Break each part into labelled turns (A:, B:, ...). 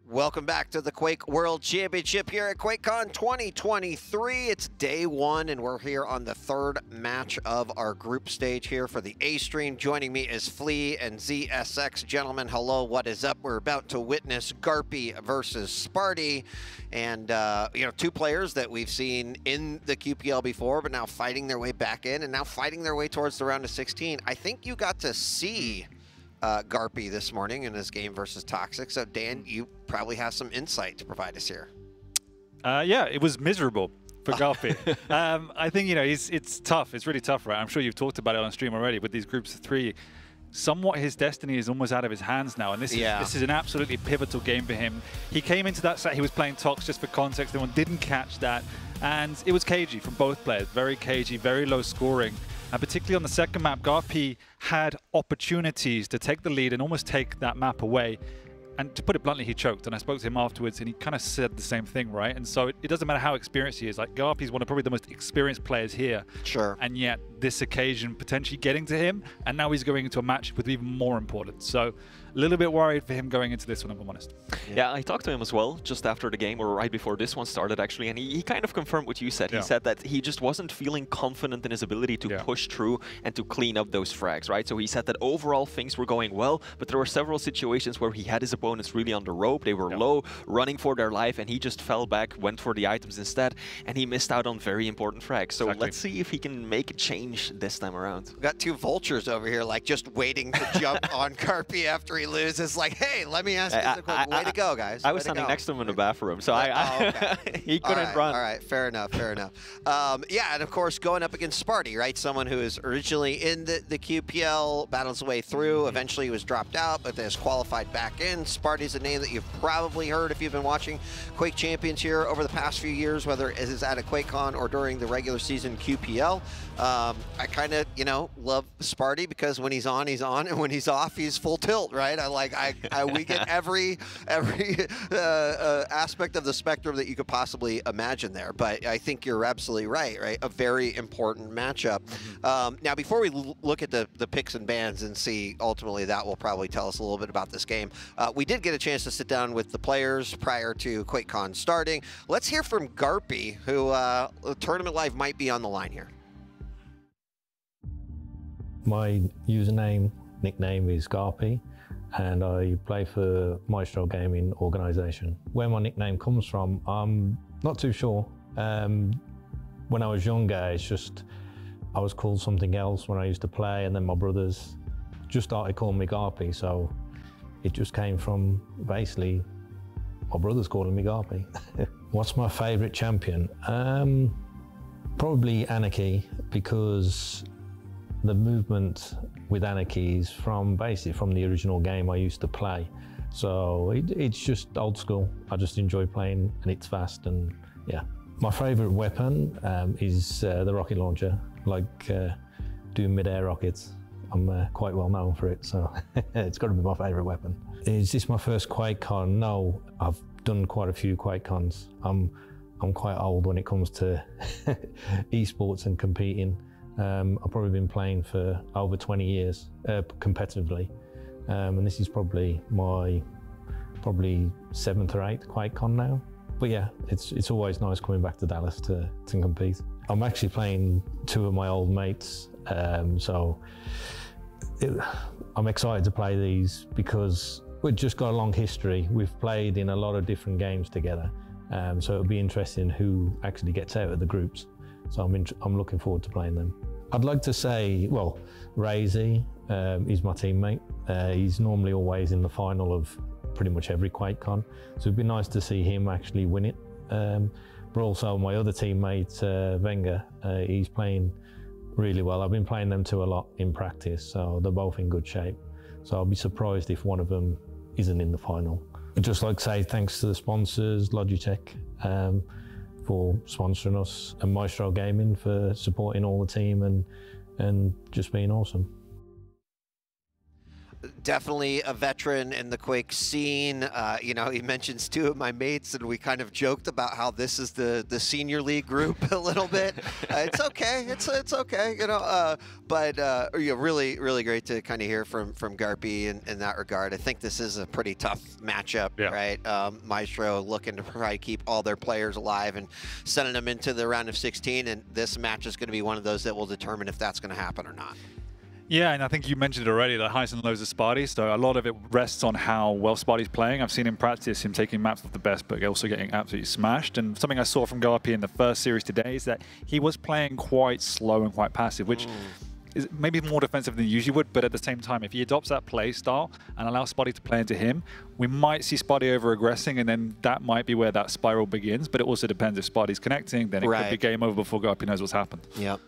A: Welcome back to the Quake World Championship here at QuakeCon 2023. It's day one, and we're here on the third match of our group stage here for the A stream. Joining me is Flea and ZSX. Gentlemen, hello, what is up? We're about to witness GARPY versus SPART1E. And, two players that we've seen in the QPL before, but now fighting their way back in and now fighting their way towards the round of 16. I think you got to see GARPY this morning in his game versus Toxic. So Dan, you probably have some insight to provide us here.
B: Yeah, it was miserable for GARPY. I think, it's tough. It's really tough, right? I'm sure you've talked about it on stream already with these groups of three. Somewhat his destiny is almost out of his hands now, and this is an absolutely pivotal game for him. He came into that set, he was playing Tox, just for context, everyone didn't catch that, and it was cagey from both players, very cagey, very low scoring. And particularly on the second map, GARPY had opportunities to take the lead and almost take that map away. And to put it bluntly, he choked. And I spoke to him afterwards, and he kind of said the same thing, right? And so it doesn't matter how experienced he is. Like, GARPY's one of probably the most experienced players here. Sure. And yet, this occasion potentially getting to him, and now he's going into a match with even more importance. So, a little bit worried for him going into this one, if I'm honest.
C: Yeah, I talked to him as well, just after the game, or right before this one started, actually, and he kind of confirmed what you said. He said that he just wasn't feeling confident in his ability to push through and to clean up those frags, right? So he said that overall things were going well, but there were several situations where he had his opponents really on the rope. They were low, running for their life, and he just fell back, went for the items instead, and he missed out on very important frags. So let's see if he can make a change this time around.
A: We've got two vultures over here, like, just waiting to jump on GARPY after he loses. Like, hey, let me ask you a quick way to go, guys.
C: I was standing next to him in the bathroom, so he couldn't run.
A: All right, fair enough, fair enough. Yeah, and of course, going up against SPART1E, right? Someone who is originally in the QPL, battles his way through, eventually was dropped out, but has qualified back in. SPART1E is a name that you've probably heard if you've been watching Quake Champions here over the past few years, whether it is at a QuakeCon or during the regular season QPL. I kind of, love SPART1E because when he's on, and when he's off, he's full tilt, right? We get every aspect of the spectrum that you could possibly imagine there. But I think you're absolutely right? A very important matchup. Now, before we look at the picks and bans and see, ultimately, that will probably tell us a little bit about this game. We did get a chance to sit down with the players prior to QuakeCon starting. Let's hear from GARPY, who tournament life might be on the line here.
D: My nickname is GARPY, and I play for Maestro Gaming Organisation. Where my nickname comes from, I'm not too sure. When I was younger, it's just, I was called something else when I used to play, and then my brothers just started calling me GARPY, so it just came from basically my brothers calling me GARPY. What's my favourite champion? Probably Anarchy, because the movement with Anarchy is basically from the original game I used to play. So it's just old school. I just enjoy playing, and it's fast, and yeah. My favourite weapon is the rocket launcher, like doing mid-air rockets. I'm quite well known for it, so it's got to be my favourite weapon. Is this my first QuakeCon? No, I've done quite a few QuakeCons. I'm quite old when it comes to esports and competing. I've probably been playing for over 20 years competitively, and this is probably my 7th or 8th QuakeCon now. But yeah, it's always nice coming back to Dallas to compete. I'm actually playing 2 of my old mates, so I'm excited to play these because we've just got a long history. We've played in a lot of different games together, so it'll be interesting who actually gets out of the groups. So I'm looking forward to playing them. I'd like to say, well, Razy is my teammate. He's normally always in the final of pretty much every QuakeCon, so it'd be nice to see him actually win it. But also my other teammate, Wenger, he's playing really well. I've been playing them 2 a lot in practice, so they're both in good shape. So I'll be surprised if one of them isn't in the final. I'd just like to say thanks to the sponsors, Logitech, for sponsoring us, and Maestro Gaming for supporting all the team and just being awesome.
A: definitely a veteran in the Quake scene. You know, he mentions 2 of my mates, and we kind of joked about how this is the senior league group a little bit. It's okay. It's okay. You know, but you know, really great to kind of hear from GARPY in that regard. I think this is a pretty tough matchup, right? Maestro looking to try to keep all their players alive and sending them into the round of 16, and this match is going to be one of those that will determine if that's going to happen or not.
B: Yeah, and I think you mentioned it already, the highs and lows of Sparty, so a lot of it rests on how well Sparty's playing. I've seen in practice him taking maps off the best, but also getting absolutely smashed. And something I saw from GARPY in the first series today is that he was playing quite slow and quite passive, which is maybe more defensive than he usually would, but at the same time, if he adopts that play style and allows Sparty to play into him, we might see Sparty over-aggressing, and then that might be where that spiral begins, but it also depends if Sparty's connecting, then it could be game over before GARPY knows what's happened.
A: Yep.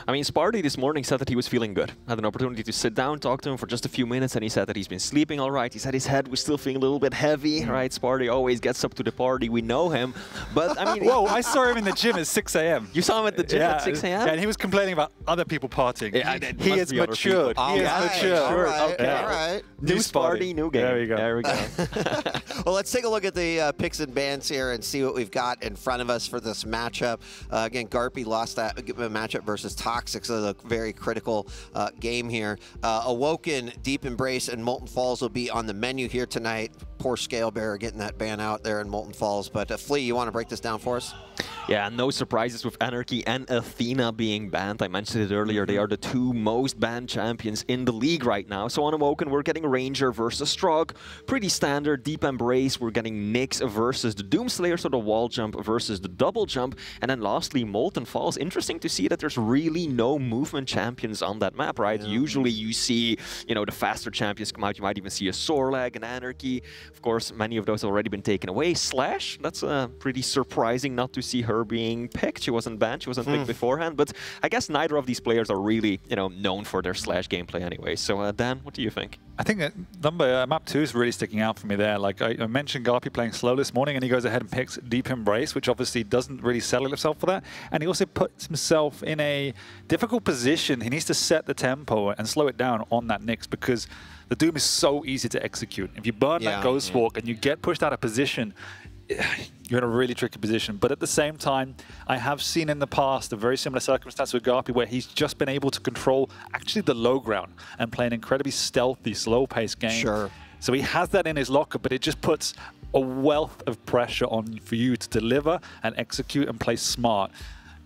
C: I mean, Sparty this morning said that he was feeling good. Had an opportunity to sit down, talk to him for just a few minutes, and he said that he's been sleeping all right. He said his head was still feeling a little bit heavy, right? Sparty always gets up to the party. We know him. But, I mean...
B: Whoa, I saw him in the gym at 6 a.m.
C: You saw him at the gym at 6 a.m.?
B: Yeah, and he was complaining about other people partying.
C: Yeah,
B: he is matured. He is matured.
A: All right,
C: okay.
A: All right.
C: New Sparty, new game.
B: There we go.
C: There we go.
A: Well, let's take a look at the picks and bans here and see what we've got in front of us for this matchup. Again, GARPY lost that matchup versus Toxic, so a very critical game here. Awoken, Deep Embrace, and Molten Falls will be on the menu here tonight. Poor Scale Bearer getting that ban out there in Molten Falls. But Flea, you want to break this down for us?
C: Yeah, no surprises with Anarchy and Athena being banned. I mentioned it earlier. They are the 2 most banned champions in the league right now. So on Awoken, we're getting Ranger versus Strog. Pretty standard. Deep Embrace, we're getting Nyx versus the Doomslayer, so the wall jump versus the double jump. And then lastly, Molten Falls. Interesting to see that there's really no movement champions on that map, right? Yeah. Usually you see, you know, the faster champions come out. You might even see a Sorlag, an Anarchy. Of course, many of those have already been taken away. Slash, that's pretty surprising not to see her being picked. She wasn't banned, she wasn't picked beforehand, but I guess neither of these players are really, you know, known for their Slash gameplay anyway. So Dan, what do you think?
B: I think that map 2 is really sticking out for me there. Like I mentioned GARPY playing slow this morning, and he goes ahead and picks Deep Embrace, which obviously doesn't really settle himself for that. And he also puts himself in a difficult position. He needs to set the tempo and slow it down on that Nyx, because the Doom is so easy to execute. If you burn that Ghost Walk and you get pushed out of position, you're in a really tricky position. But at the same time, I have seen in the past a very similar circumstance with GARPY where he's just been able to control actually the low ground and play an incredibly stealthy, slow-paced game.
A: Sure.
B: So he has that in his locker, but it just puts a wealth of pressure on for you to deliver and execute and play smart.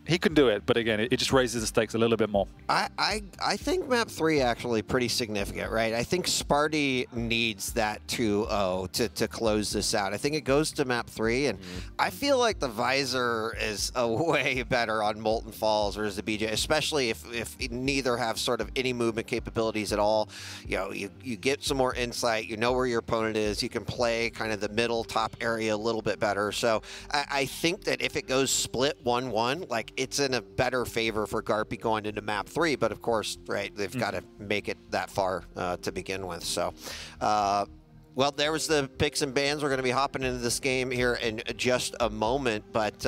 B: He can do it, but again, it just raises the stakes a little bit more.
A: I think map 3 actually pretty significant, right? I think Sparty needs that 2-0 to close this out. I think it goes to map 3, and I feel like the Visor is way better on Molten Falls versus the BJ, especially if neither have sort of any movement capabilities at all. You know, you get some more insight, you know where your opponent is, you can play kind of the middle top area a little bit better. So I think that if it goes split 1-1, like, it's in a better favor for GARPY going into map 3, but of course, right, they've got to make it that far to begin with. So, well, there was the picks and bans. We're going to be hopping into this game here in just a moment, but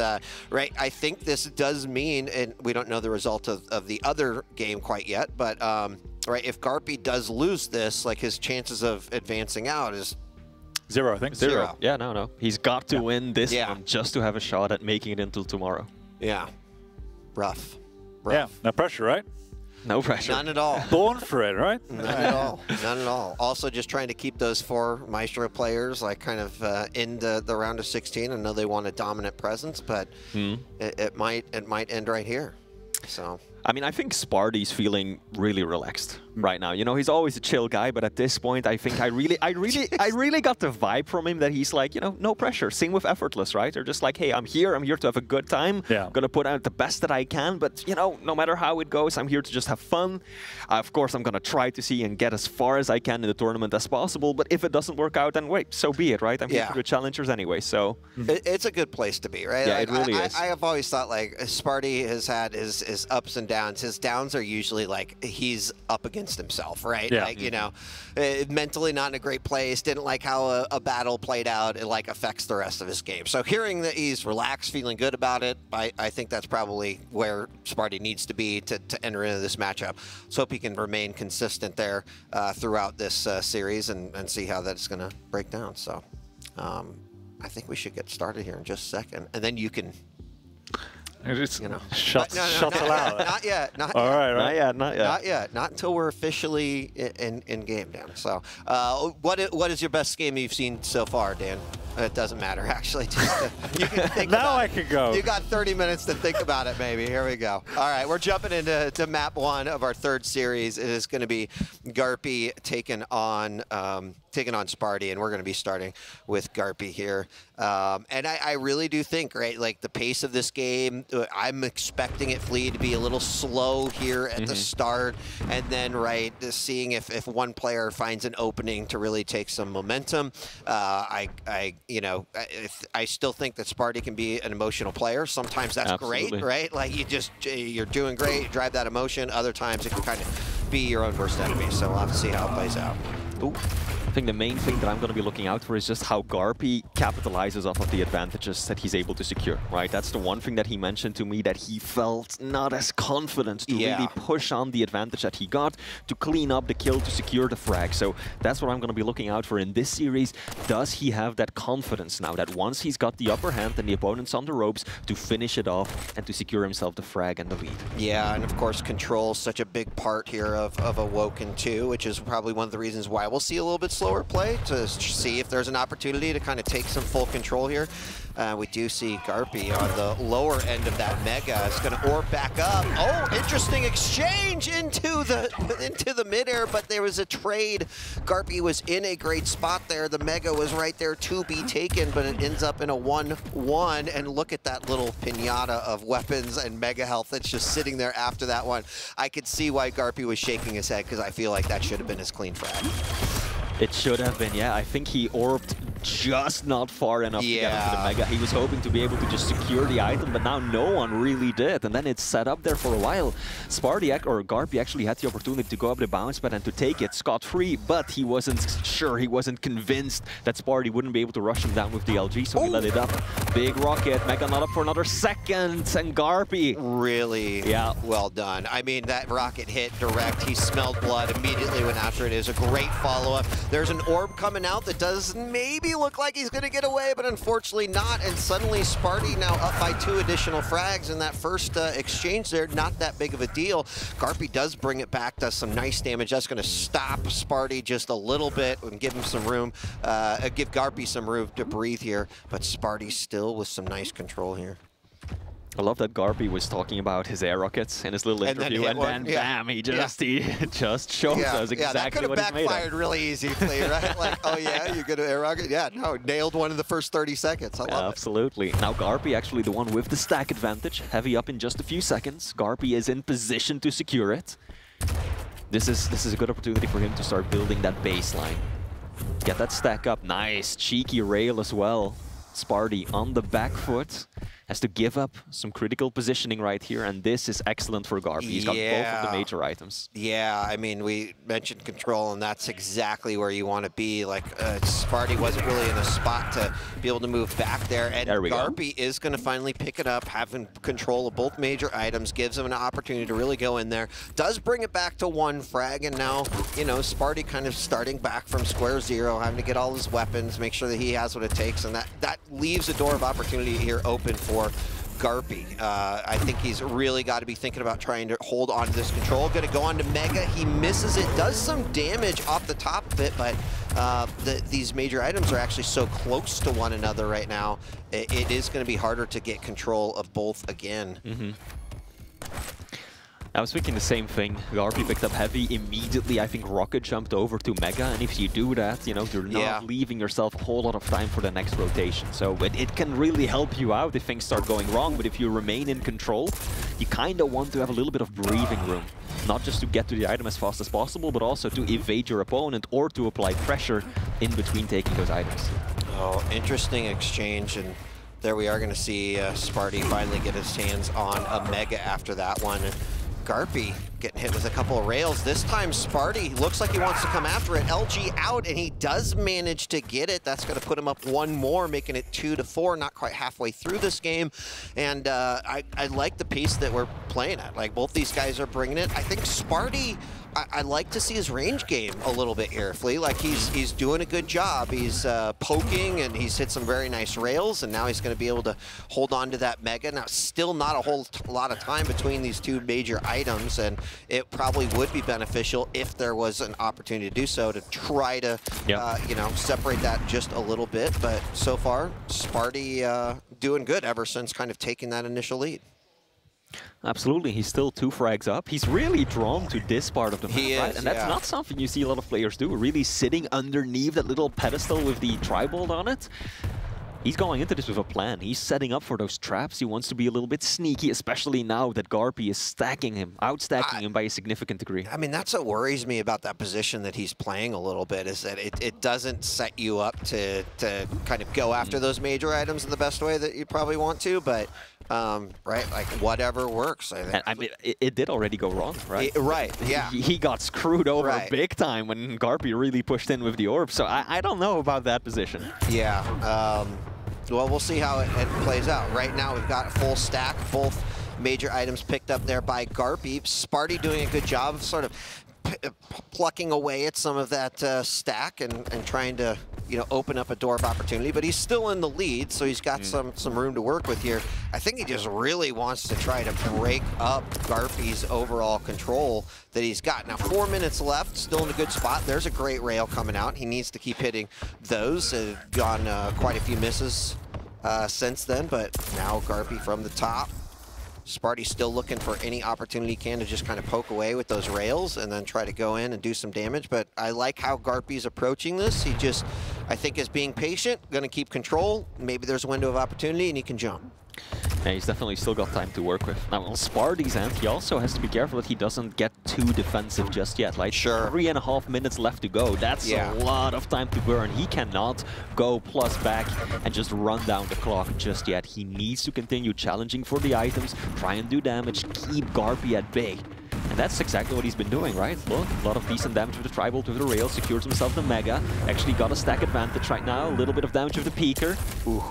A: right, I think this does mean, and we don't know the result of the other game quite yet, but right, if GARPY does lose this, like, his chances of advancing out is
B: 0, I think.
C: 0. Yeah, no. He's got to win this one just to have a shot at making it until tomorrow.
A: Yeah. Rough.
B: Yeah, no pressure, right?
C: No pressure.
A: None at all.
B: Born for it, right?
A: None at all. None at all. Also, just trying to keep those 4 Maestro players, like, kind of in the round of 16. I know they want a dominant presence, but it might end right here. So,
C: I mean, I think Sparty's feeling really relaxed right now. You know, he's always a chill guy, but at this point, I think I really got the vibe from him that he's like, you know, no pressure. Same with Effortless, right? They're just like, hey, I'm here to have a good time. Yeah. I'm gonna put out the best that I can, but you know, no matter how it goes, I'm here to just have fun. Of course, I'm gonna try to see and get as far as I can in the tournament as possible. But if it doesn't work out, then wait, so be it, right? I'm here for the challengers anyway. So
A: it's a good place to be, right?
C: Yeah,
A: like,
C: it really is.
A: I have always thought, like, Sparty has had his ups and downs. His downs are usually like he's up against against himself, right?
B: Yeah.
A: Like, you know, mentally not in a great place, didn't like how a battle played out. It like affects the rest of his game. So hearing that he's relaxed, feeling good about it, I think that's probably where SPART1E needs to be to enter into this matchup. So hope he can remain consistent there throughout this series and see how that's going to break down. So I think we should get started here in just a second, and then you can. You know,
B: shots allowed.
A: Not yet. Not
B: All
A: yet.
B: right,
C: Not yet.
A: Not yet. Not until we're officially in game, Dan. So, what is your best game you've seen so far, Dan? It doesn't matter, actually. Just, you can think
B: now
A: about
B: I can go.
A: You got 30 minutes to think about it, maybe. Here we go. All right, we're jumping into map 1 of our 3rd series. It is going to be GARPY taking on SPART1E, and we're going to be starting with GARPY here. And I really do think, right, like the pace of this game, I'm expecting it, Flea, to be a little slow here at the start, and then, right, seeing if one player finds an opening to really take some momentum. You know, I still think that SPART1E can be an emotional player. Sometimes that's great, right? Like you're doing great, you drive that emotion. Other times it can kind of be your own worst enemy. So we'll have to see how it plays out.
C: Ooh. I think the main thing that I'm going to be looking out for is just how GARPY capitalizes off of the advantages that he's able to secure, right? That's the one thing that he mentioned to me, that he felt not as confident to really push on the advantage that he got, to clean up the kill, to secure the frag. So that's what I'm going to be looking out for in this series. Does he have that confidence now that once he's got the upper hand and the opponent's on the ropes, to finish it off and to secure himself the frag and the lead?
A: Yeah, and of course control is such a big part here of Awoken too, which is probably one of the reasons why we'll see a little bit slower play, to see if there's an opportunity to kind of take some full control here. We do see GARPY on the lower end of that Mega. It's going to orb back up. Oh, interesting exchange into the midair, but there was a trade. GARPY was in a great spot there. The Mega was right there to be taken, but it ends up in a 1-1. And look at that little pinata of weapons and Mega health that's just sitting there after that one. I could see why GARPY was shaking his head, because I feel like that should have been his clean frag.
C: It should have been, yeah. I think he orbed just not far enough to get into the Mega. He was hoping to be able to just secure the item, but now no one really did. And then it's set up there for a while. SPART1E, or GARPY, actually had the opportunity to go up the bounce pad and to take it scot-free, but he wasn't sure, he wasn't convinced that SPART1E wouldn't be able to rush him down with the LG, so he let it up. Big rocket, Mega not up for another second, and GARPY.
A: Really well done. I mean, that rocket hit direct. He smelled blood, immediately went after it. It was a great follow-up. There's an orb coming out that does maybe look like he's going to get away, but unfortunately not. And suddenly SPART1E now up by 2 additional frags in that first exchange there. Not that big of a deal. GARPY does bring it back, does some nice damage. That's going to stop SPART1E just a little bit and give him some room, give GARPY some room to breathe here. But SPART1E still with some nice control here.
C: I love that GARPY was talking about his air rockets in his little interview, and then bam, he just shows us exactly what he's made of.
A: That could have backfired really easily, right? Like, oh yeah, you're gonna air rocket? Yeah, no, nailed one in the first 30 seconds. I love it.
C: Absolutely. Now GARPY actually the one with the stack advantage, heavy up in just a few seconds. GARPY is in position to secure it. This is a good opportunity for him to start building that baseline. Get that stack up. Nice, cheeky rail as well. SPART1E on the back foot. Has to give up some critical positioning right here, and this is excellent for GARPY. He's got both of the major items. Yeah,
A: I mean, we mentioned control, and that's exactly where you want to be. Like, SPART1E wasn't really in a spot to be able to move back there, and GARPY is going to finally pick it up, having control of both major items, gives him an opportunity to really go in there. Does bring it back to 1 frag, and now, you know, SPART1E kind of starting back from square zero, having to get all his weapons, make sure that he has what it takes, and that leaves a door of opportunity here open for GARPY. I think he's really got to be thinking about trying to hold on to this control. Going to go on to Mega. He misses it. Does some damage off the top of it, but these major items are actually so close to one another right now. It is going to be harder to get control of both again.
C: I was thinking the same thing. GARPY picked up heavy immediately. I think Rocket jumped over to Mega, and if you do that, you know, you're not leaving yourself a whole lot of time for the next rotation. So it can really help you out if things start going wrong, but if you remain in control, you kind of want to have a little bit of breathing room. Not just to get to the item as fast as possible, but also to evade your opponent or to apply pressure in between taking those items.
A: Oh, interesting exchange, and there we are going to see SPART1E finally get his hands on a Mega after that one. GARPY getting hit with a couple of rails. This time, SPART1E looks like he wants to come after it. LG out, and he does manage to get it. That's going to put him up one more, making it 2-4, not quite halfway through this game. And I like the pace that we're playing at. Like, both these guys are bringing it. I think SPART1E, I like to see his range game a little bit here, Flea. Like, he's doing a good job. He's poking, and he's hit some very nice rails, and now he's going to be able to hold on to that Mega. Now, still not a whole lot of time between these two major items, and it probably would be beneficial if there was an opportunity to do so, to try to, you know, separate that just a little bit. But so far, SPART1E doing good ever since kind of taking that initial lead.
C: Absolutely, he's still 2 frags up. He's really drawn to this part of the map, right? And that's
A: yeah.
C: not something you see a lot of players do, really sitting underneath that little pedestal with the tri-bolt on it. He's going into this with a plan. He's setting up for those traps. He wants to be a little bit sneaky, especially now that GARPY is stacking him, outstacking him by a significant degree.
A: I mean, that's what worries me about that position that he's playing a little bit, is that it doesn't set you up to kind of go after those major items in the best way that you probably want to, but right, like whatever works, I think.
C: I mean, it did already go wrong, right?
A: Right, yeah.
C: He got screwed over big time when GARPY really pushed in with the orb, so I don't know about that position.
A: Yeah, well, we'll see how it plays out. Right now, we've got a full stack, both major items picked up there by GARPY. SPART1E doing a good job of sort of plucking away at some of that stack and trying to, you know, open up a door of opportunity, but he's still in the lead, so he's got some room to work with here. I think he just really wants to try to break up GARPY's overall control that he's got. Now, 4 minutes left, still in a good spot. There's a great rail coming out. He needs to keep hitting those. Gone quite a few misses since then, but now GARPY from the top. SPART1E still looking for any opportunity he can to just kind of poke away with those rails and then try to go in and do some damage. But I like how GARPY's approaching this. He just, I think, is being patient, going to keep control. Maybe there's a window of opportunity and he can jump.
C: Yeah, he's definitely still got time to work with. Now, on SPART1E's end, he also has to be careful that he doesn't get too defensive just yet. Like, 3.5 minutes left to go. That's a lot of time to burn. He cannot go plus back and just run down the clock just yet. He needs to continue challenging for the items, try and do damage, keep GARPY at bay. And that's exactly what he's been doing, right? Look, a lot of decent damage with the tri-bolt, with the rail, secures himself the Mega. Actually got a stack advantage right now. A little bit of damage with the Peeker. Ooh.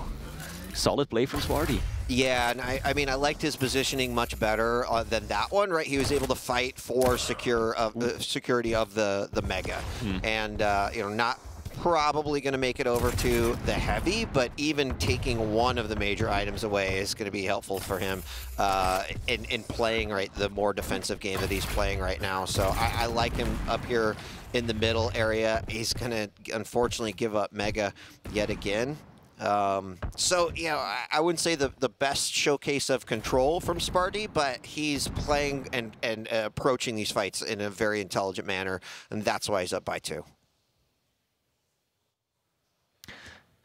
C: Solid play from SPART1E.
A: Yeah, and I mean, I liked his positioning much better than that one, right? He was able to fight for security of the Mega. And, you know, not probably going to make it over to the Heavy, but even taking one of the major items away is going to be helpful for him in playing, right, the more defensive game that he's playing right now. So I like him up here in the middle area. He's going to, unfortunately, give up Mega yet again. So, you know, I wouldn't say the best showcase of control from SPART1E, but he's playing and approaching these fights in a very intelligent manner, and that's why he's up by 2.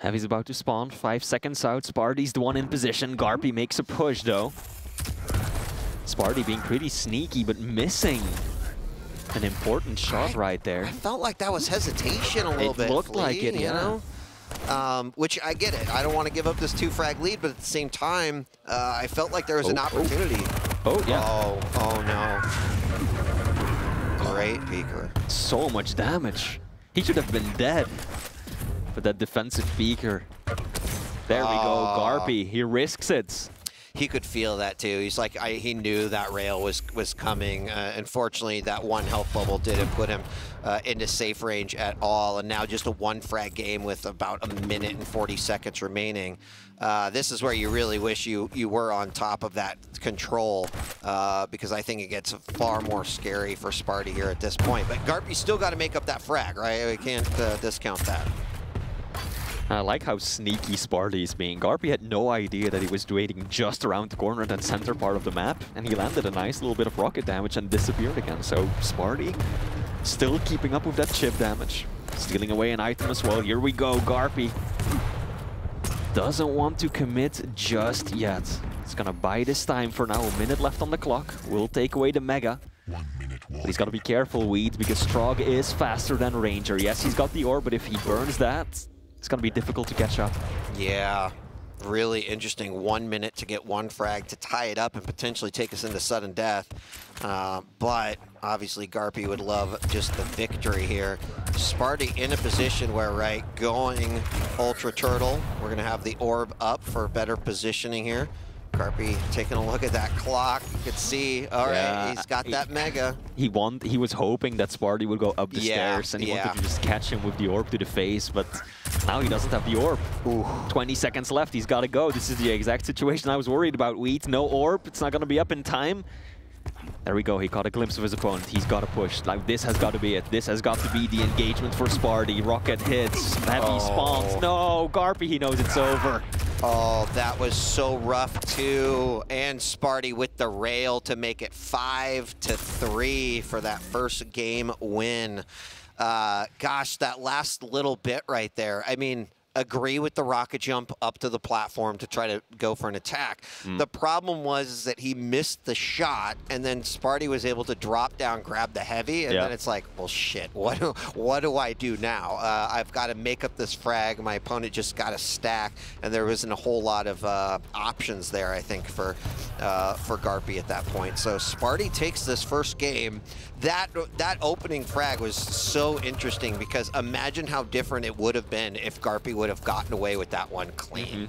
C: Heavy's about to spawn, 5 seconds out. SPART1E's the one in position. GARPY makes a push, though. SPART1E being pretty sneaky, but missing an important shot right there.
A: I felt like that was hesitation a little bit.
C: It looked like it,
A: you know? Which I get it. I don't want to give up this 2-frag lead, but at the same time, I felt like there was an opportunity.
C: Oh, yeah.
A: Oh no. Great Peeker.
C: So much damage. He should have been dead. But that defensive Peeker. There we go, GARPY. He risks it.
A: He could feel that too. He's like, he knew that rail was coming. Unfortunately, that one health bubble didn't put him into safe range at all. And now just a 1-frag game with about 1 minute and 40 seconds remaining. This is where you really wish you were on top of that control, because I think it gets far more scary for SPART1E here at this point. But GARPY still got to make up that frag, right? We can't discount that.
C: I like how sneaky SPART1E is being. GARPY had no idea that he was waiting just around the corner in that center part of the map, and he landed a nice little bit of rocket damage and disappeared again. So SPART1E still keeping up with that chip damage. Stealing away an item as well. Here we go, GARPY. Doesn't want to commit just yet. It's gonna buy this time for now. 1 minute left on the clock. Will take away the Mega.
E: 1 minute.
C: But he's got to be careful, Weed, because Strog is faster than Ranger. Yes, he's got the orb, but if he burns that, it's going to be difficult to catch up.
A: Yeah. really interesting 1 minute to get one frag to tie it up and potentially take us into sudden death. But obviously GARPY would love just the victory here. SPART1E in a position where, right, going Ultra Turtle, we're going to have the orb up for better positioning here. GARPY taking a look at that clock. You could see, all right, he's got that mega.
C: He was hoping that SPART1E would go up the stairs, and he wanted to just catch him with the orb to the face, but now he doesn't have the orb. Ooh. 20 seconds left, he's got to go. This is the exact situation I was worried about, Wheat. No orb, it's not going to be up in time. There we go, he caught a glimpse of his opponent. He's got to push. Like, this has got to be it. This has got to be the engagement for SPART1E. Rocket hits, heavy spawns. No, GARPY, he knows it's over.
A: Oh, that was so rough too. And SPART1E with the rail to make it 5-3 for that first game win. Gosh, that last little bit right there. I mean, agree with the rocket jump up to the platform to try to go for an attack. The problem was that he missed the shot, and then SPART1E was able to drop down, grab the heavy, and then it's like, well, shit, what do I do now? I've got to make up this frag. My opponent just got a stack, and there wasn't a whole lot of options there, I think, for GARPY at that point. So SPART1E takes this first game. That opening frag was so interesting because imagine how different it would have been if GARPY would have gotten away with that one clean.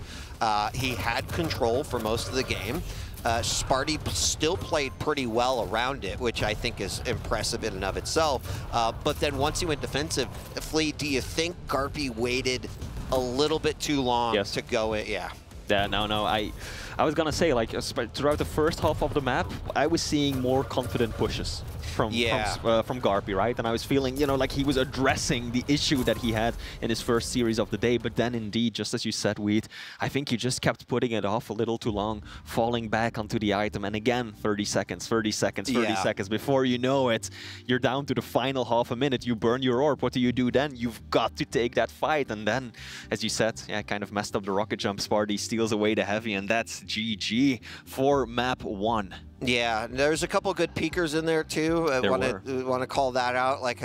A: He had control for most of the game. SPART1E still played pretty well around it, which I think is impressive in and of itself. But then once he went defensive, Flea, do you think GARPY waited a little bit too long to go in? Yeah.
C: Yeah, no. I was gonna say, like, throughout the first half of the map, I was seeing more confident pushes from GARPY, right? And I was feeling, you know, like he was addressing the issue that he had in his first series of the day. But then, indeed, just as you said, Wheat, I think he just kept putting it off a little too long, falling back onto the item. And again, 30 seconds, 30 seconds, 30 seconds. Before you know it, you're down to the final half a minute. You burn your orb. What do you do then? You've got to take that fight. And then, as you said, kind of messed up the rocket jump. SPART1E steals away the heavy, and that's GG for map 1.
A: Yeah, there's a couple good peekers in there too. I want to call that out, like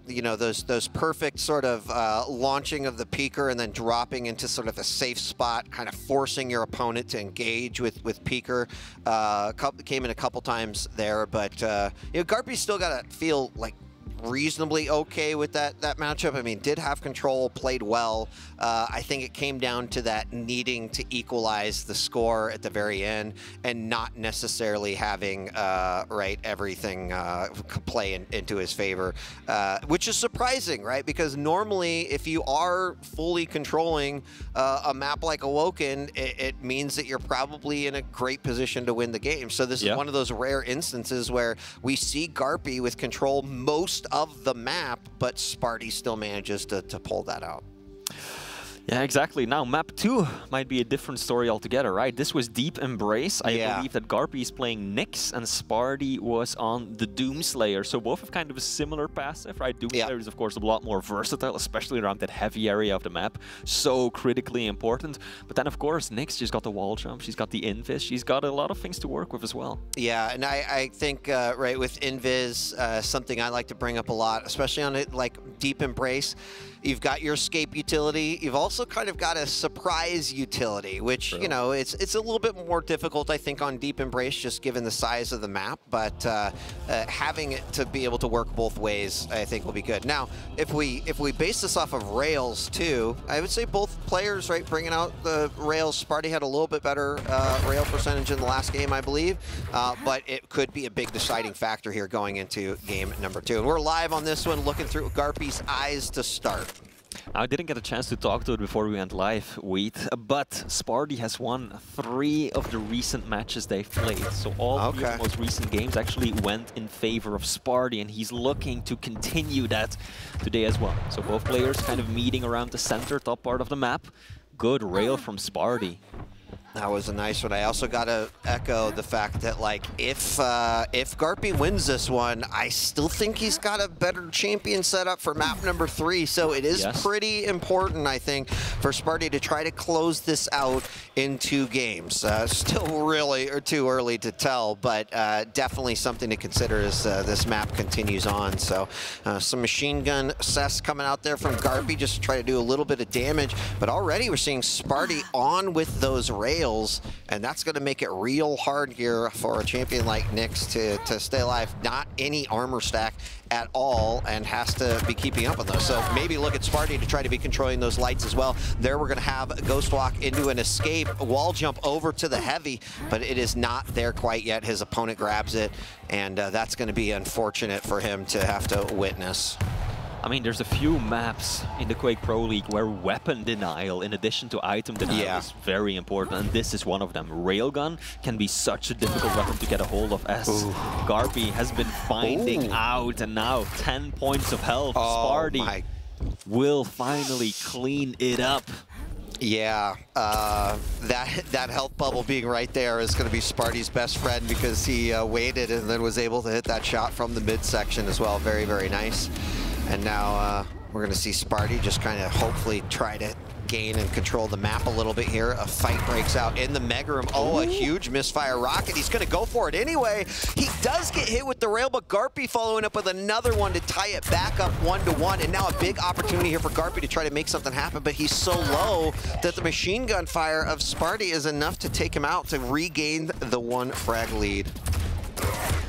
A: you know, those perfect sort of launching of the peeker and then dropping into sort of a safe spot, kind of forcing your opponent to engage with peeker. Came in a couple times there, but you know, GARPY still got to feel like reasonably okay with that matchup. I mean, did have control, played well. I think it came down to that needing to equalize the score at the very end and not necessarily having everything play into his favor, which is surprising, right? Because normally if you are fully controlling a map like Awoken, it means that you're probably in a great position to win the game. So this is one of those rare instances where we see GARPY with control most of the map, but SPART1E still manages to pull that out.
C: Yeah, exactly. Now, map 2 might be a different story altogether, right? This was Deep Embrace. I believe that GARPY is playing Nyx, and SPART1E was on the Doomslayer. So both have kind of a similar passive, right? Doomslayer is, of course, a lot more versatile, especially around that heavy area of the map. So critically important. But then, of course, Nyx, she's got the wall jump, she's got the invis, she's got a lot of things to work with as well. Yeah,
A: and I think, right, with invis, something I like to bring up a lot, especially on it, like Deep Embrace, you've got your escape utility. You've also kind of got a surprise utility, which, you know, it's a little bit more difficult, I think, on Deep Embrace, just given the size of the map. But having it to be able to work both ways, I think, will be good. Now, if we base this off of rails, too, I would say both players, right, bringing out the rails. SPART1E had a little bit better rail percentage in the last game, I believe. But it could be a big deciding factor here going into game number 2. And we're live on this one, looking through GARPY's eyes to start.
C: I didn't get a chance to talk to it before we went live, Wheat, but SPART1E has won 3 of the recent matches they've played. So all 3 of the most recent games actually went in favor of SPART1E, and he's looking to continue that today as well. So both players kind of meeting around the center, top part of the map. Good rail from SPART1E.
A: That was a nice one. I also got to echo the fact that, like, if GARPY wins this one, I still think he's got a better champion set up for map number 3. So it is pretty important, I think, for SPART1E to try to close this out in 2 games. Still really too early to tell, but definitely something to consider as this map continues on. So some machine gun cess coming out there from GARPY just to try to do a little bit of damage. But already we're seeing SPART1E on with those rails. And that's going to make it real hard here for a champion like Nyx to stay alive. Not any armor stack at all, and has to be keeping up with those. So maybe look at SPART1E to try to be controlling those lights as well. There we're going to have Ghost Walk into an escape, wall jump over to the heavy, but it is not there quite yet. His opponent grabs it, and that's going to be unfortunate for him to have to witness.
C: I mean, there's a few maps in the Quake Pro League where weapon denial, in addition to item denial, is very important, and this is one of them. Railgun can be such a difficult weapon to get a hold of, as GARPY has been finding out, and now 10 points of health. SPART1E will finally clean it up.
A: Yeah, that health bubble being right there is going to be SPART1E's best friend, because he waited and then was able to hit that shot from the midsection as well. Very, very nice. And now we're going to see SPART1E just kind of hopefully try to gain and control the map a little bit here. A fight breaks out in the mega room. Oh, a huge misfire rocket. He's going to go for it anyway. He does get hit with the rail, but GARPY following up with another one to tie it back up 1-1. And now a big opportunity here for GARPY to try to make something happen, but he's so low that the machine gun fire of SPART1E is enough to take him out to regain the 1 frag lead.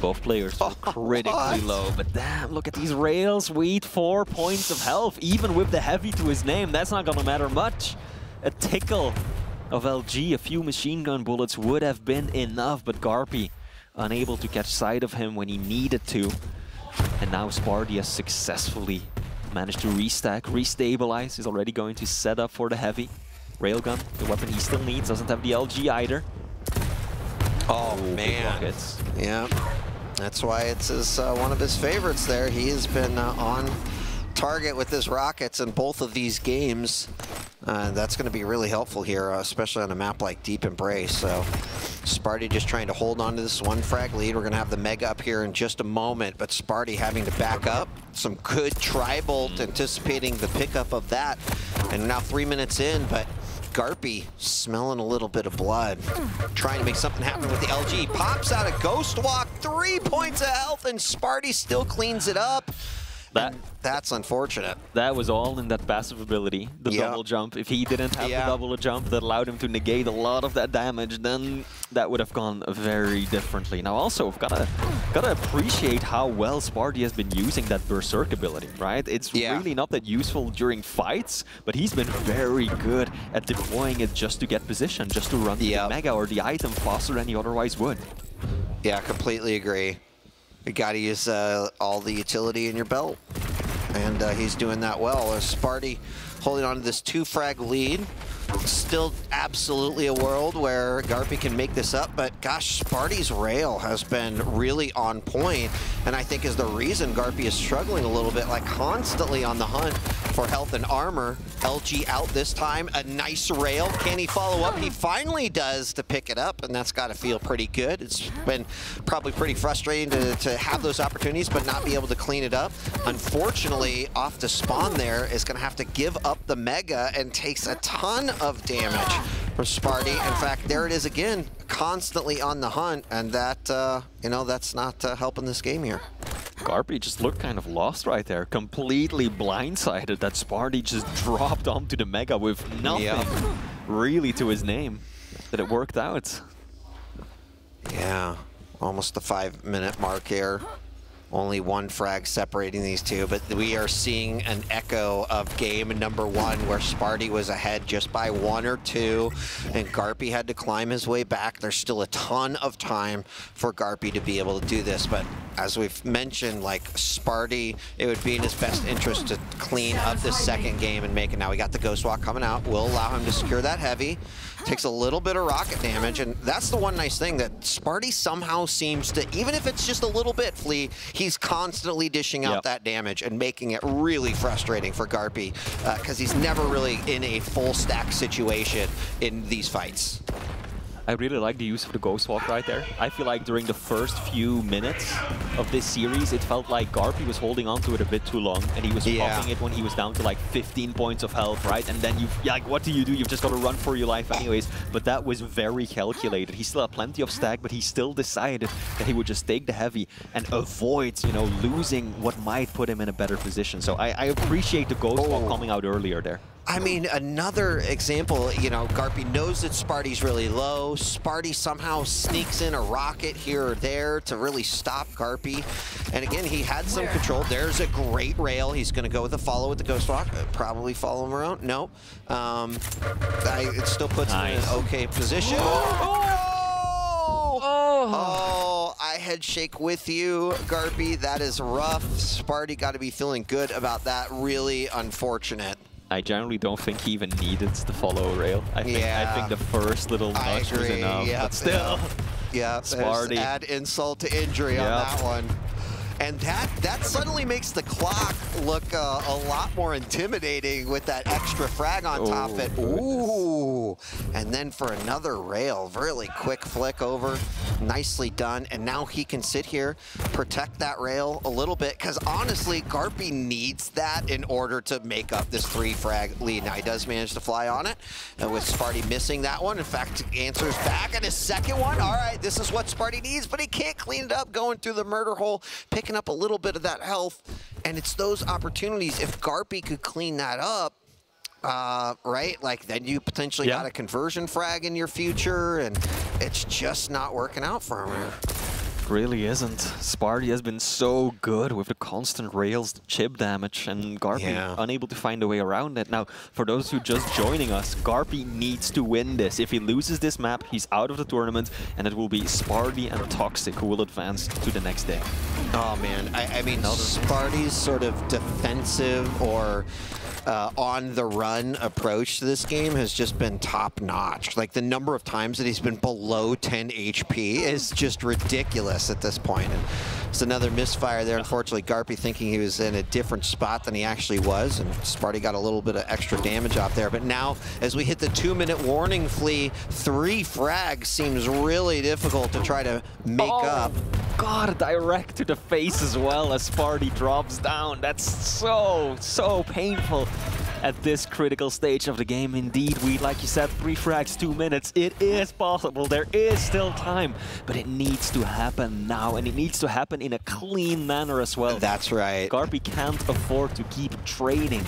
C: Both players are critically low, but damn, look at these rails. Sweet 4 points of health, even with the heavy to his name. That's not gonna matter much. A tickle of LG, a few machine gun bullets would have been enough, but GARPY unable to catch sight of him when he needed to. And now SPART1E has successfully managed to restack, restabilize. He's already going to set up for the heavy. Railgun, the weapon he still needs, doesn't have the LG either.
A: Oh, man. Yeah, that's why it's one of his favorites there. He has been on target with his rockets in both of these games. That's going to be really helpful here, especially on a map like Deep Embrace. So SPART1E just trying to hold on to this 1 frag lead. We're going to have the mega up here in just a moment, but SPART1E having to back up. Some good tri-bolt, anticipating the pickup of that. And now 3 minutes in, but GARPY smelling a little bit of blood, trying to make something happen with the LG. Pops out a Ghost Walk, 3 points of health, and SPART1E still cleans it up. That's unfortunate. That was all in that passive ability, the double jump. If he didn't have the double jump that allowed him to negate a lot of that damage, then that would have gone very differently. Now also, we've gotta appreciate how well SPART1E has been using that Berserk ability, right? It's really not that useful during fights, but he's been very good at deploying it just to get position, just to run the mega or the item faster than he otherwise would. Yeah, completely agree. You gotta use all the utility in your belt, and he's doing that well. SPART1E holding on to this 2 frag lead. Still absolutely a world where GARPY can make this up, but gosh, SPART1E's rail has been really on point, and I think is the reason GARPY is struggling a little bit, like constantly on the hunt for health and armor. LG out this time, a nice rail. Can he follow up? He finally does to pick it up, and that's got to feel pretty good. It's been probably pretty frustrating to have those opportunities, but not be able to clean it up. Unfortunately, off the spawn there is going to have to give up the mega and takes a ton of damage from SPART1E. In fact, there it is again, constantly on the hunt, and that, you know, that's not helping this game here. GARPY just looked kind of lost right there, completely blindsided that SPART1E just dropped onto the mega with nothing really to his name, that it worked out. Yeah, almost the 5-minute mark here. Only 1 frag separating these two, but we are seeing an echo of game number 1 where SPART1E was ahead just by 1 or 2, and GARPY had to climb his way back. There's still a ton of time for GARPY to be able to do this, but as we've mentioned, like SPART1E, it would be in his best interest to clean up this second game and make it. Now we got the Ghost Walk coming out. We'll allow him to secure that heavy. Takes a little bit of rocket damage, and that's the one nice thing, that SPART1E somehow seems to, even if it's just a little bit, Flea, he's constantly dishing out that damage and making it really frustrating for GARPY, because he's never really in a full stack situation in these fights.
C: I really like the use of the Ghost Walk right there. I feel like during the first few minutes of this series, it felt like GARPY was holding on to it a bit too long, and he was popping it when he was down to like 15 points of health, right? And then like, what do? You've just got to run for your life anyways. But that was very calculated. He still had plenty of stack, but he still decided that he would just take the heavy and avoid, you know, losing what might put him in a better position. So I appreciate the Ghost Walk coming out earlier there.
A: I mean, another example, you know, GARPY knows that Sparty's really low. Sparty somehow sneaks in a rocket here or there to really stop GARPY. And again, he had some control. There's a great rail. He's going to go with a follow with the Ghost Walk. Probably follow him around. No. It still puts him in an okay position. Oh, I head shake with you, GARPY. That is rough. Sparty got to be feeling good about that. Really unfortunate.
C: I generally don't think he even needed the follow rail. I think the first little nudge was enough, but still.
A: Yeah,
C: Sparty.
A: Add insult to injury on that one. And that suddenly makes the clock look a lot more intimidating with that extra frag on top of it. Ooh. And then for another rail, really quick flick over. Nicely done. And now he can sit here, protect that rail a little bit, because honestly, GARPY needs that in order to make up this 3 frag lead. Now he does manage to fly on it, and with Sparty missing that one. In fact, answers back on his second one. All right, this is what Sparty needs, but he can't clean it up, going through the murder hole, picking up a little bit of that health. And it's those opportunities. If GARPY could clean that up, right, like then you potentially got a conversion frag in your future, and it's just not working out for him here.
C: Really isn't. Sparty has been so good with the constant rails, the chip damage, and GARPY unable to find a way around it. Now, for those who just joining us, GARPY needs to win this. If he loses this map, he's out of the tournament, and it will be Sparty and Toxic who will advance to the next day.
A: Oh man, I mean, Sparty's sort of defensive or on the run approach to this game has just been top notch. Like the number of times that he's been below 10 HP is just ridiculous at this point. And it's another misfire there. Unfortunately, GARPY thinking he was in a different spot than he actually was, and Sparty got a little bit of extra damage off there. But now, as we hit the 2-minute warning, Flea, 3 frags seems really difficult to try to make up.
C: God, direct to the face as well as Sparty drops down. That's so painful at this critical stage of the game. Indeed, like you said, 3 frags, 2 minutes. It is possible. There is still time, but it needs to happen now, and it needs to happen in a clean manner as well.
A: That's right.
C: GARPY can't afford to keep trading.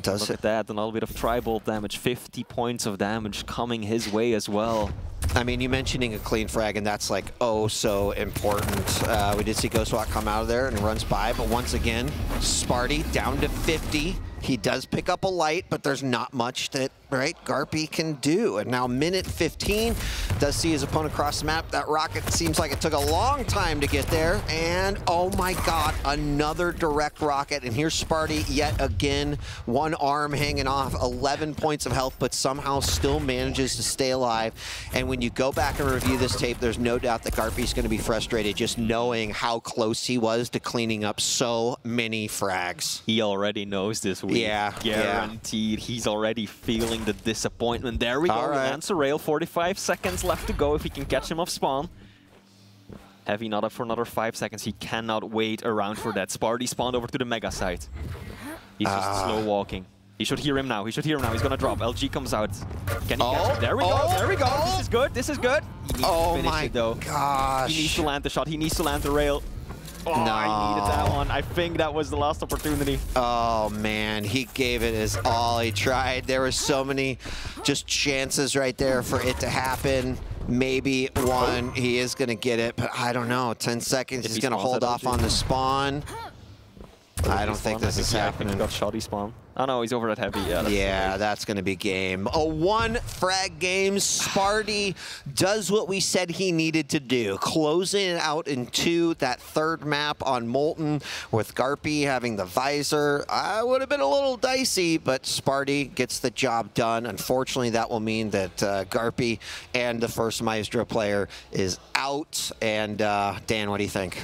C: Look at that, a little bit of Tribolt damage, 50 points of damage coming his way as well.
A: I mean, you mentioning a clean frag, and that's like, oh, so important. We did see Ghostwalk come out of there and runs by, but once again, Sparty down to 50. He does pick up a light, but there's not much that, right, GARPY can do. And now minute 15, does see his opponent cross the map. That rocket seems like it took a long time to get there. And oh my God, another direct rocket. And here's Sparty yet again, one arm hanging off, 11 points of health, but somehow still manages to stay alive. And when you go back and review this tape, there's no doubt that GARPY's going to be frustrated just knowing how close he was to cleaning up so many frags.
C: He already knows this week.
A: Yeah,
C: guaranteed. He's already feeling the disappointment. There we go. Answer rail. 45 seconds left to go if he can catch him off spawn. Heavy not up for another 5 seconds. He cannot wait around for that. Sparty spawned over to the mega site. He's just slow walking. He should hear him now. He should hear him now. He's gonna drop. LG comes out. Can he catch him? There we go. There we go. This is good. This is good. He needs to finish it though.
A: Gosh.
C: He needs to land the shot. He needs to land the rail. Oh, no. I needed that one. I think that was the last opportunity.
A: Oh, man. He gave it his all. He tried. There were so many just chances right there for it to happen. Maybe one. He is going to get it, but I don't know. 10 seconds. He's going to hold off on the spawn. I don't think this is happening.
C: I think he got shoddy spawn. Oh no, he's over at heavy.
A: Yeah, that's going to be game. A 1 frag game. Sparty does what we said he needed to do. Closing it out in 2, that 3rd map on Molten with GARPY having the visor. Would have been a little dicey, but Sparty gets the job done. Unfortunately, that will mean that GARPY and the first Maestro player is out. And Dan, what do you think?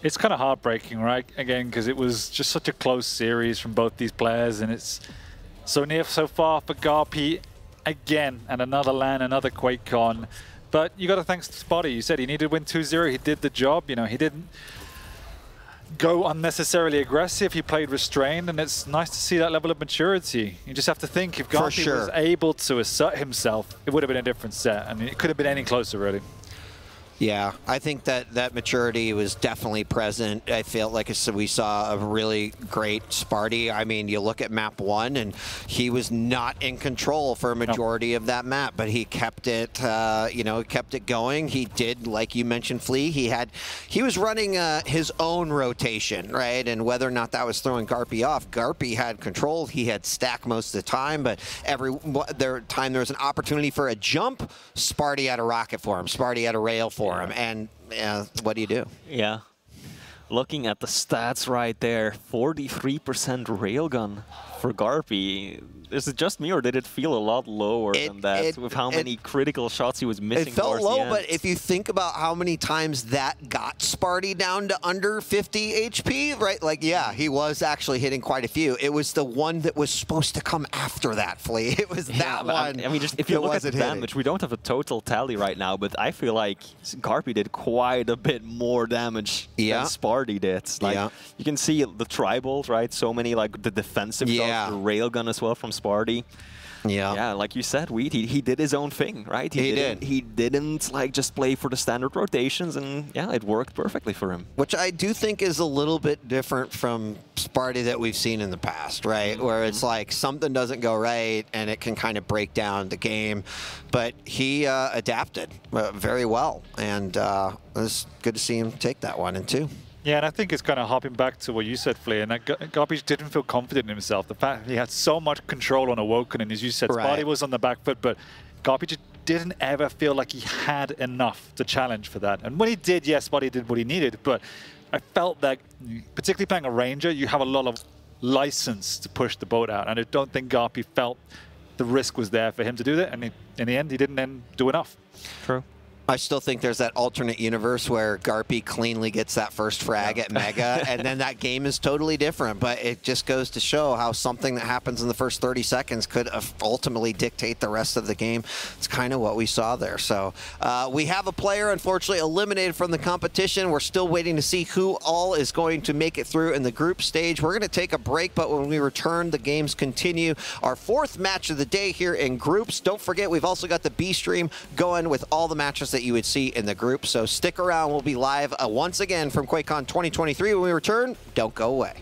B: It's kind of heartbreaking, right? Again, because it was just such a close series from both these players, and it's so near, so far for GARPY. again, and another LAN, another QuakeCon. But you got to thank SPART1E. You said he needed to win 2-0. He did the job. You know, he didn't go unnecessarily aggressive. He played restrained, and it's nice to see that level of maturity. You just have to think if GARPY was able to assert himself, it would have been a different set, and it could have been any closer, really.
A: Yeah, I think that maturity was definitely present. I felt like we saw a really great SPART1E. I mean, you look at map 1, and he was not in control for a majority of that map, but he kept it, you know, kept it going. He did, like you mentioned, Flea. He was running his own rotation, right? And whether or not that was throwing GARPY off, GARPY had control. He had stack most of the time, but every time there was an opportunity for a jump, SPART1E had a rocket for him. SPART1E had a rail for him. And what do you do?
C: Yeah. Looking at the stats right there, 43% railgun for GARPY. Is it just me, or did it feel a lot lower than that with how many critical shots he was missing?
A: It felt low, but if you think about how many times that got SPART1E down to under 50 HP, right? Like, yeah, he was actually hitting quite a few. It was the one that was supposed to come after that, Flea. It was that one.
C: I mean, just if you look at the damage, we don't have a total tally right now, but I feel like GARPY did quite a bit more damage than SPART1E did. Like, you can see the tribals, right? So many, like, the defensive shots, the railgun as well from SPART1E. Yeah, like you said, he did his own thing, right? He didn't like just play for the standard rotations, and yeah, it worked perfectly for him.
A: Which I do think is a little bit different from SPART1E that we've seen in the past, right? Where it's like something doesn't go right and it can kind of break down the game. But he adapted very well, and it was good to see him take that 1 and 2.
B: Yeah, and I think it's kind of hopping back to what you said, Flea, and that GARPY didn't feel confident in himself. The fact he had so much control on Awoken, and as you said, SPART1E was on the back foot, but GARPY just didn't ever feel like he had enough to challenge for that. And when he did, yes, SPART1E did what he needed, but I felt that, particularly playing a Ranger, you have a lot of license to push the boat out, and I don't think GARPY felt the risk was there for him to do that, and in the end, he didn't then do enough.
C: True.
A: I still think there's that alternate universe where GARPY cleanly gets that first frag at Mega, and then that game is totally different. But it just goes to show how something that happens in the first 30 seconds could ultimately dictate the rest of the game. It's kind of what we saw there. So we have a player, unfortunately, eliminated from the competition. We're still waiting to see who all is going to make it through in the group stage. We're going to take a break, but when we return, the games continue. Our 4th match of the day here in groups. Don't forget, we've also got the B stream going with all the matches that you would see in the group. So stick around. We'll be live once again from QuakeCon 2023. When we return, don't go away.